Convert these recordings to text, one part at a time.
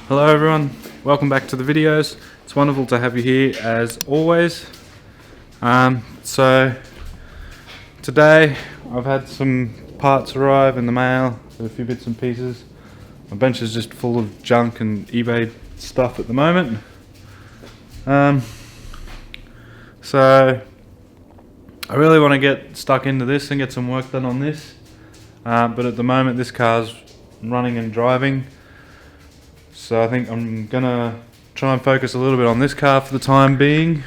Hello everyone, welcome back to the videos. It's wonderful to have you here as always. So today I've had some parts arrive in the mail, a few bits and pieces. My bench is just full of junk and eBay stuff at the moment. So I really want to get stuck into this and get some work done on this. But at the moment this car's running and driving. So I think I'm gonna try and focus a little bit on this car for the time being.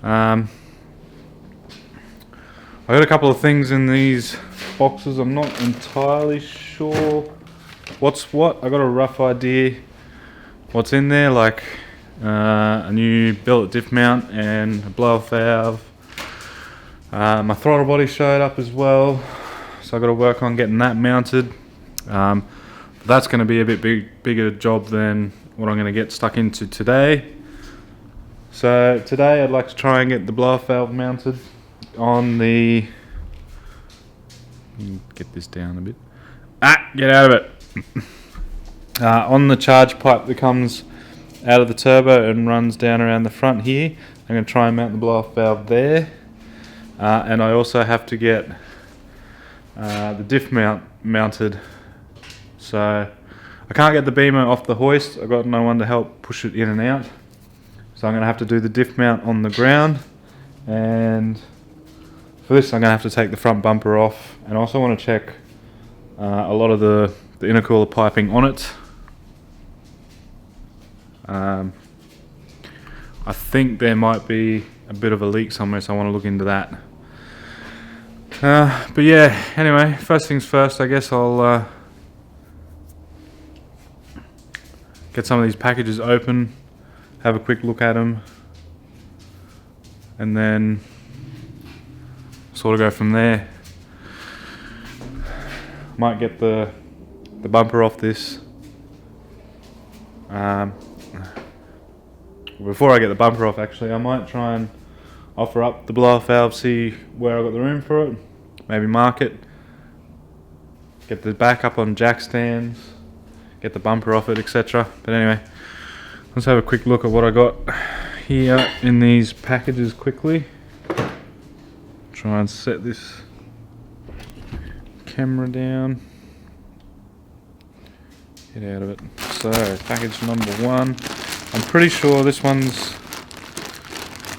I got a couple of things in these boxes. I'm not entirely sure what's what. I got a rough idea what's in there, like a new billet diff mount and a blow-off valve. My throttle body showed up as well, so I got to work on getting that mounted. That's going to be a bit bigger job than what I'm going to get stuck into today. So today I'd like to try and get the blow-off valve mounted on the... Get this down a bit. Get out of it! On the charge pipe that comes out of the turbo and runs down around the front here. I'm going to try and mount the blow-off valve there. And I also have to get the diff mounted. So I can't get the beamer off the hoist. I've got no one to help push it in and out. So I'm going to have to do the diff mount on the ground. And for this I'm going to have to take the front bumper off. And I also want to check a lot of the intercooler piping on it. I think there might be a bit of a leak somewhere, so I want to look into that. But yeah, anyway, first things first, I guess I'll get some of these packages open, have a quick look at them, and then sort of go from there. Might get the bumper off this. Before I get the bumper off, actually, I might try and offer up the blow-off valve, see where I've got the room for it, maybe mark it, get the back up on jack stands, get the bumper off it, etc. But anyway, let's have a quick look at what I got here in these packages quickly. Try and set this camera down. Get out of it. So, package number one. I'm pretty sure this one's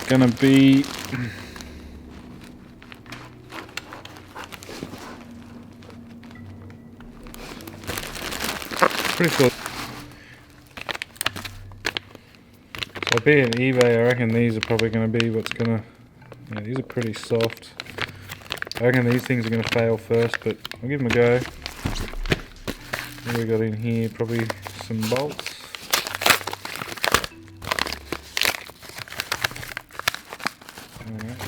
gonna be pretty sure. So being eBay, I reckon these are probably gonna be what's gonna. Yeah, these are pretty soft. I reckon these things are gonna fail first, but I'll give them a go. What do we got in here? Probably some bolts. Alright.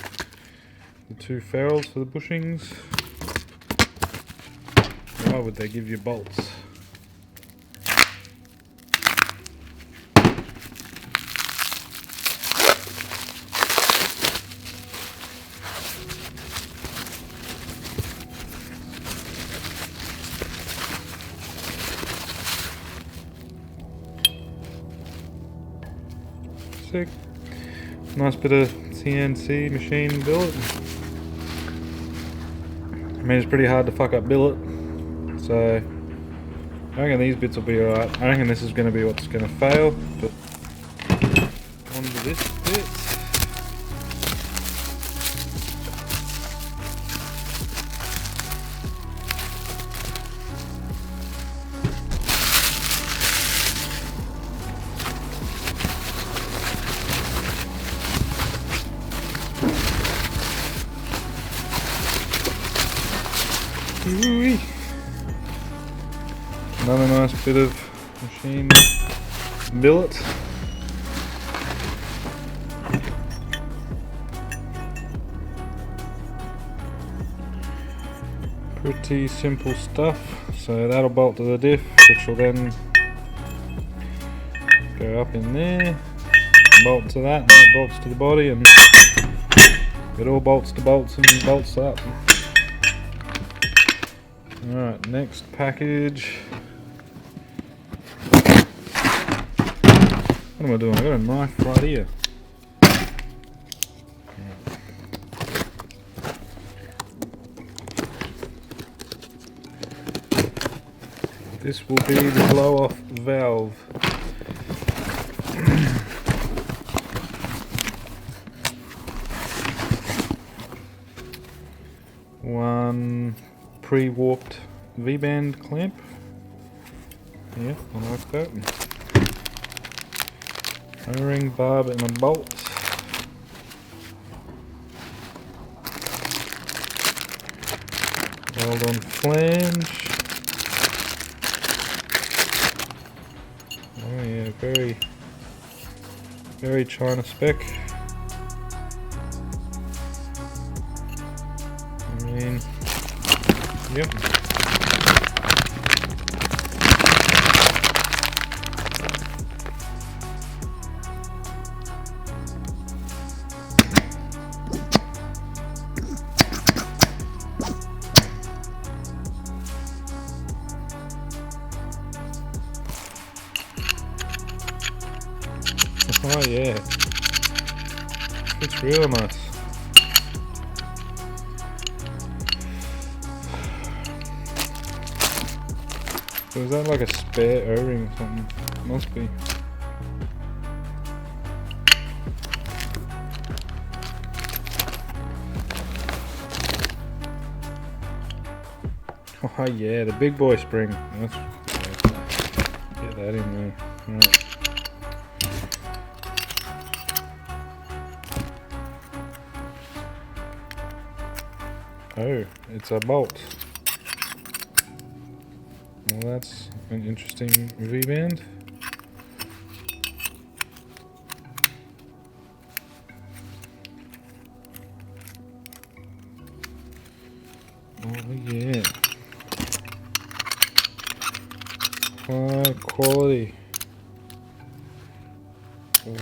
The two ferrules for the bushings. Why would they give you bolts? Sick. Nice bit of CNC machine billet. I mean, it's pretty hard to fuck up billet, so I reckon these bits will be alright. I reckon this is going to be what's going to fail, but on to this bit. Ooh-wee. Another nice bit of machine billet. Pretty simple stuff. So that'll bolt to the diff, which will then go up in there, bolt to that, and that bolts to the body, and it all bolts to bolts and bolts up. Alright, next package. What am I doing? I got a knife right here. This will be the blow-off valve. One pre-warped V-band clamp. Yeah, I like that. O-ring, barb and a bolt. Weld on flange. Oh yeah, very China spec. I mean, yep. Oh yeah, it's real nice. So is that like a spare O-ring or something? Must be. Oh yeah, the big boy spring. That's, get that in there. Right. Oh, it's a bolt. Well, that's an interesting V-band. Oh yeah. High quality. Oh.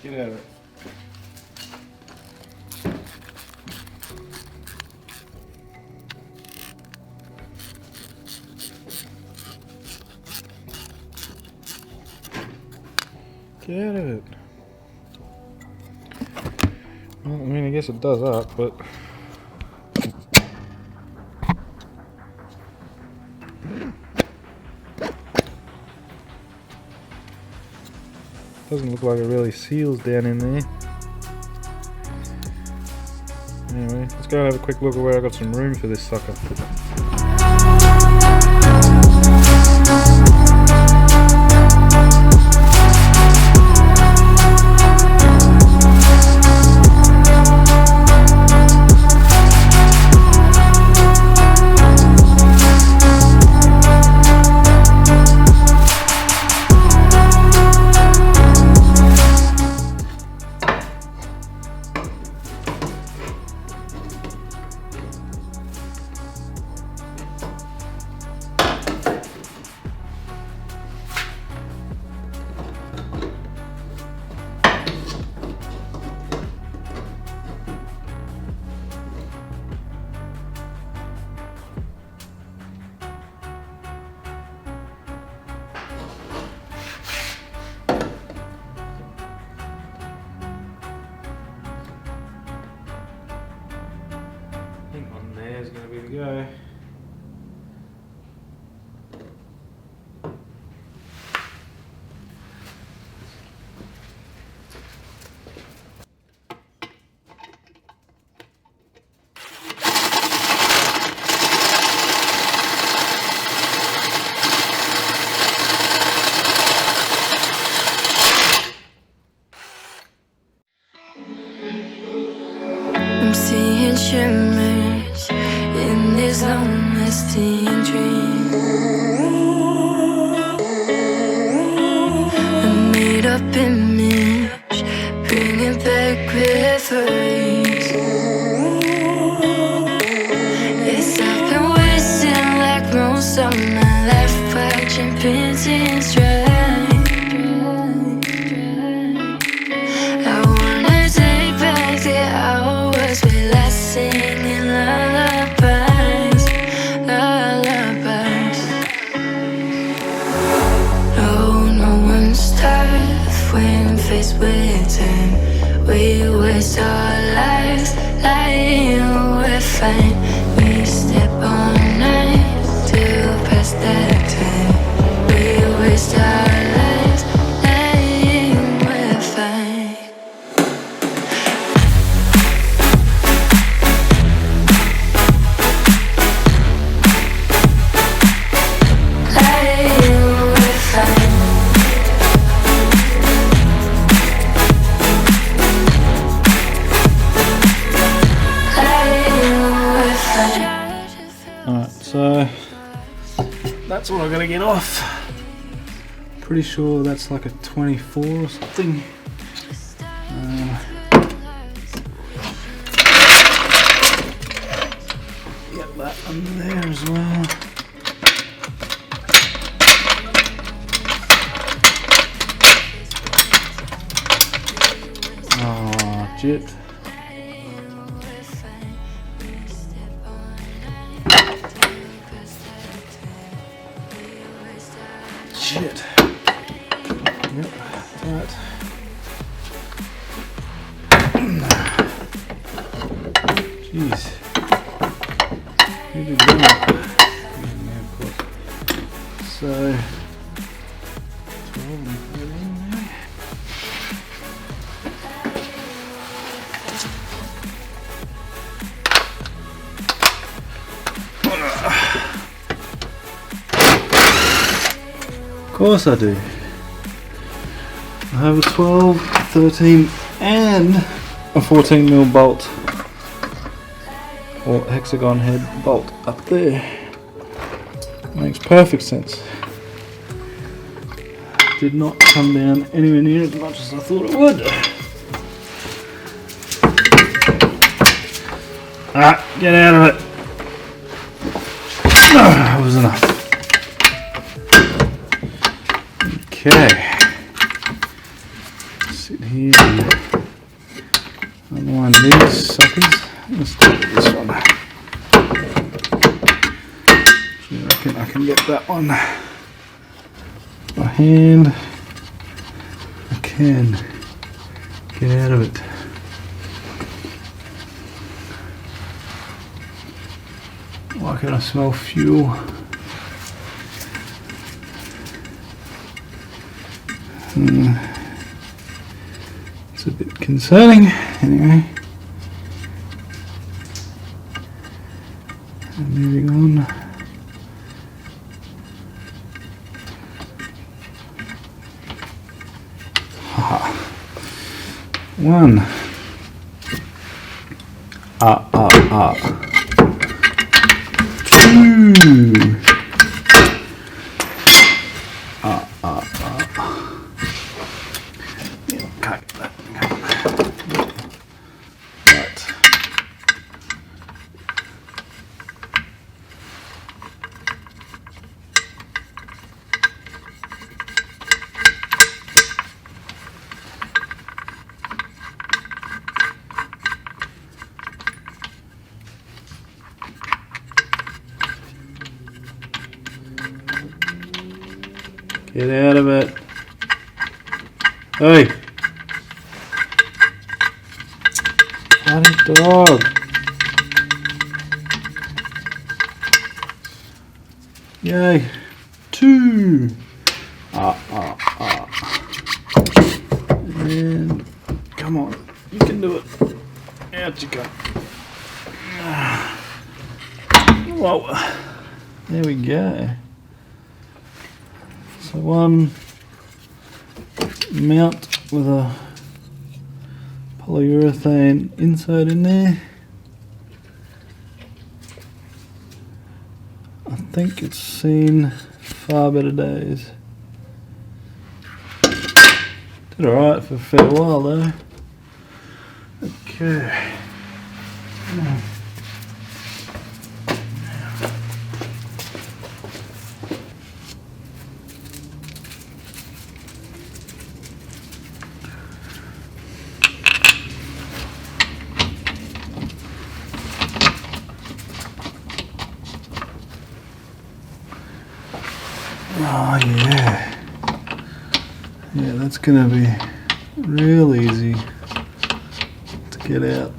Get out of it. Get out of it. Well, I mean, I guess it does up, but doesn't look like it really seals down in there. Anyway, let's go and have a quick look at where I got some room for this sucker. There's going to be the go. I'm seeing shimmers in this long-lasting dream. A made-up image, bringing back memories. wheels on my left, watching pins in stride. I wanna take back the hours we last singing lullabies, lullabies. No one's tough when faced with time. We waste our lives lying, we're fine. We step on night to pass that time. We waste our lives lying, we're fine. Lying, we're fine. Alright, so that's what I'm going to get off. Pretty sure that's like a 24 or something. Get that under there as well. Oh, jit. Shit. Yep, that. Jeez. Who did that? So, 12 and 13 maybe? Of course I do. I have a 12, 13 and a 14mm bolt or hexagon head bolt up there. Makes perfect sense. Did not come down anywhere near as much as I thought it would. Ah, get out of it. No, that was enough. Okay. Sit here and unwind these suckers. Let's start with this one. So I reckon I can get that one by hand. I can get out of it. Why can I smell fuel? It's a bit concerning, anyway. And moving on. Haha. One. Two. Get out of it. Hey. Bloody dog. Yay. Two. And come on. You can do it. Out you go. Whoa. There we go. So one mount with a polyurethane insert in there. I think it's seen far better days. Did alright for a fair while though. Okay. Oh yeah. Yeah, that's gonna be real easy to get out.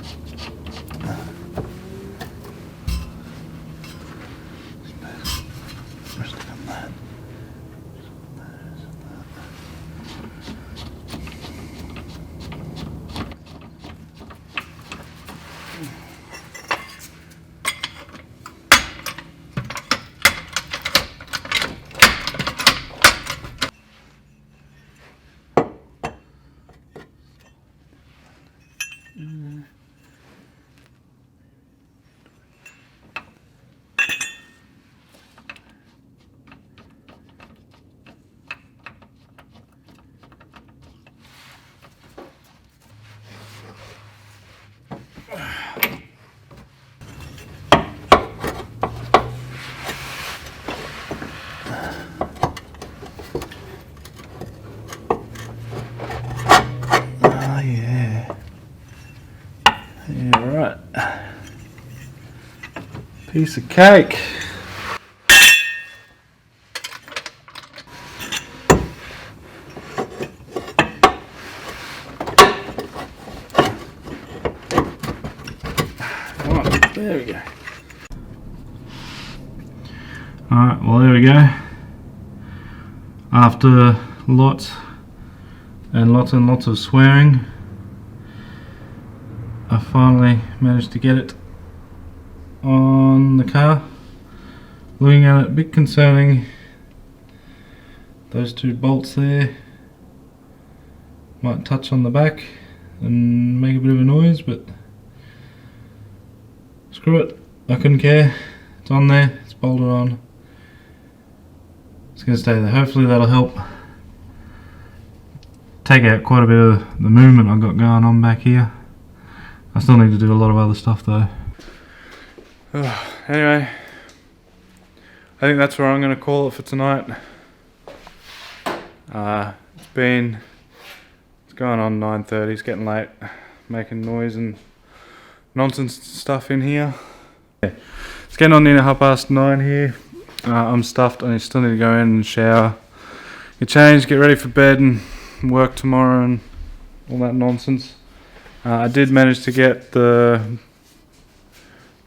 Piece of cake. Right, there we go. Alright, well there we go. After lots and lots of swearing, I finally managed to get it on the car. Looking at it, a bit concerning. Those two bolts there might touch on the back and make a bit of a noise, but screw it, I couldn't care. It's on there, it's bolted on. It's going to stay there. Hopefully that'll help take out quite a bit of the movement I've got going on back here. I still need to do a lot of other stuff though. Anyway, I think that's where I'm going to call it for tonight. It's going on 9:30, it's getting late, making noise and nonsense stuff in here. Yeah. It's getting on near 9:30 here. I'm stuffed, I still need to go in and shower, get changed, get ready for bed and work tomorrow and all that nonsense. I did manage to get the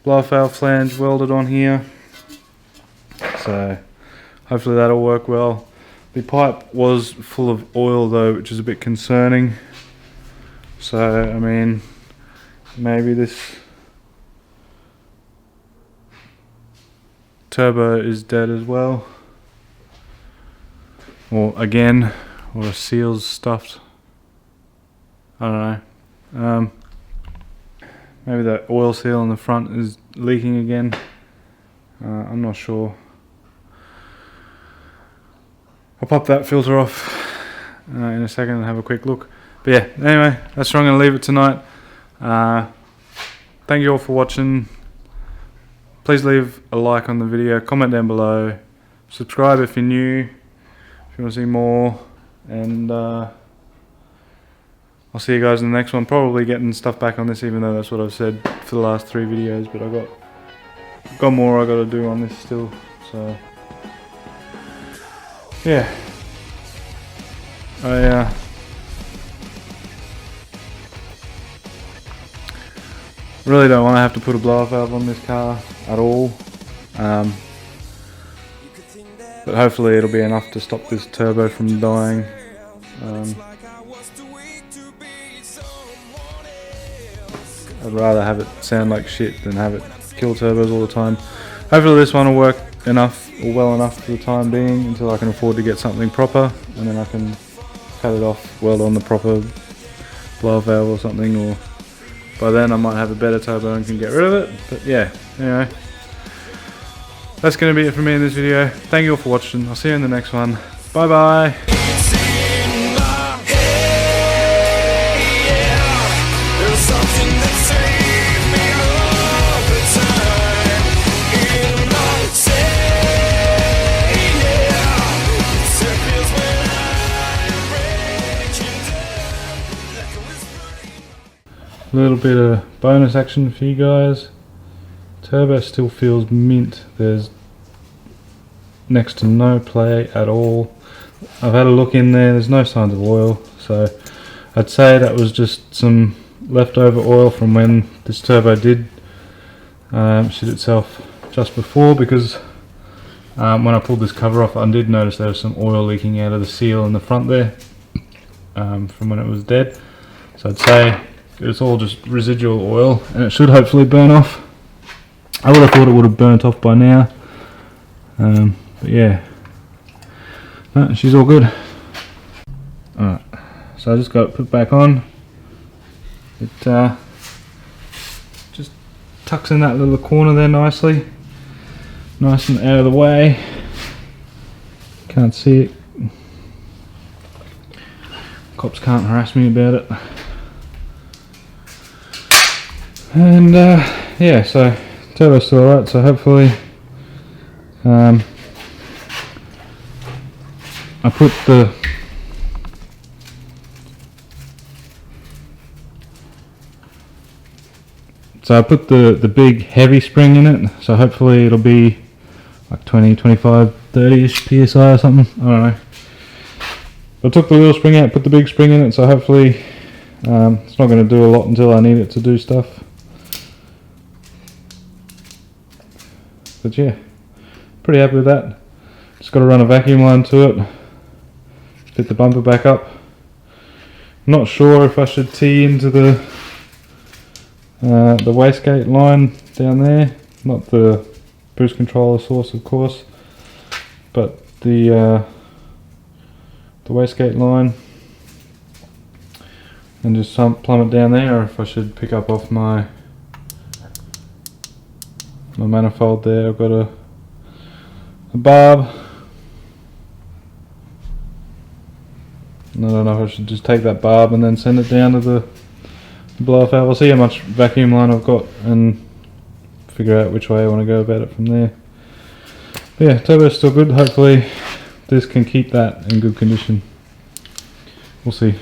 blower valve flange welded on here, so hopefully that'll work well. The pipe was full of oil though, which is a bit concerning, so I mean maybe this turbo is dead as well, or again, or the seal's stuffed, I don't know. Maybe the oil seal on the front is leaking again. I'm not sure. I'll pop that filter off in a second and have a quick look. But yeah, anyway, that's where I'm going to leave it tonight. Thank you all for watching. Please leave a like on the video, comment down below, subscribe if you're new, if you want to see more, and I'll see you guys in the next one. Probably getting stuff back on this, even though that's what I've said for the last 3 videos, but I've got more I got to do on this still, so yeah. I really don't want to have to put a blower valve on this car at all, but hopefully it'll be enough to stop this turbo from dying. I'd rather have it sound like shit than have it kill turbos all the time. Hopefully this one will work enough, or well enough for the time being, until I can afford to get something proper, and then I can cut it off, weld on the proper blower valve or something, or by then I might have a better turbo and can get rid of it. But yeah, anyway, that's going to be it for me in this video. Thank you all for watching. I'll see you in the next one. Bye bye. A little bit of bonus action for you guys. Turbo still feels mint. There's next to no play at all. I've had a look in there, there's no signs of oil, so I'd say that was just some leftover oil from when this turbo did shit itself just before, because when I pulled this cover off, I did notice there was some oil leaking out of the seal in the front there from when it was dead. So I'd say it's all just residual oil, and it should hopefully burn off. I would have thought it would have burnt off by now, but yeah, no, she's all good. Alright, so I just got it put back on. It just tucks in that little corner there nicely, nice and out of the way. Can't see it. Cops can't harass me about it. And yeah, so turbo's still alright, so hopefully I put the big heavy spring in it, so hopefully it'll be like 20, 25, 30-ish PSI or something, I don't know. I took the little spring out, put the big spring in it, so hopefully it's not going to do a lot until I need it to do stuff. But yeah, pretty happy with that. Just got to run a vacuum line to it, fit the bumper back up. Not sure if I should tee into the wastegate line down there, not the boost controller source of course, but the wastegate line, and just plumb it down there, or if I should pick up off my manifold there. I've got a barb, and I don't know if I should just take that barb and then send it down to the blow off valve. I'll see how much vacuum line I've got and figure out which way I want to go about it from there. But yeah, turbo's still good. Hopefully this can keep that in good condition. We'll see.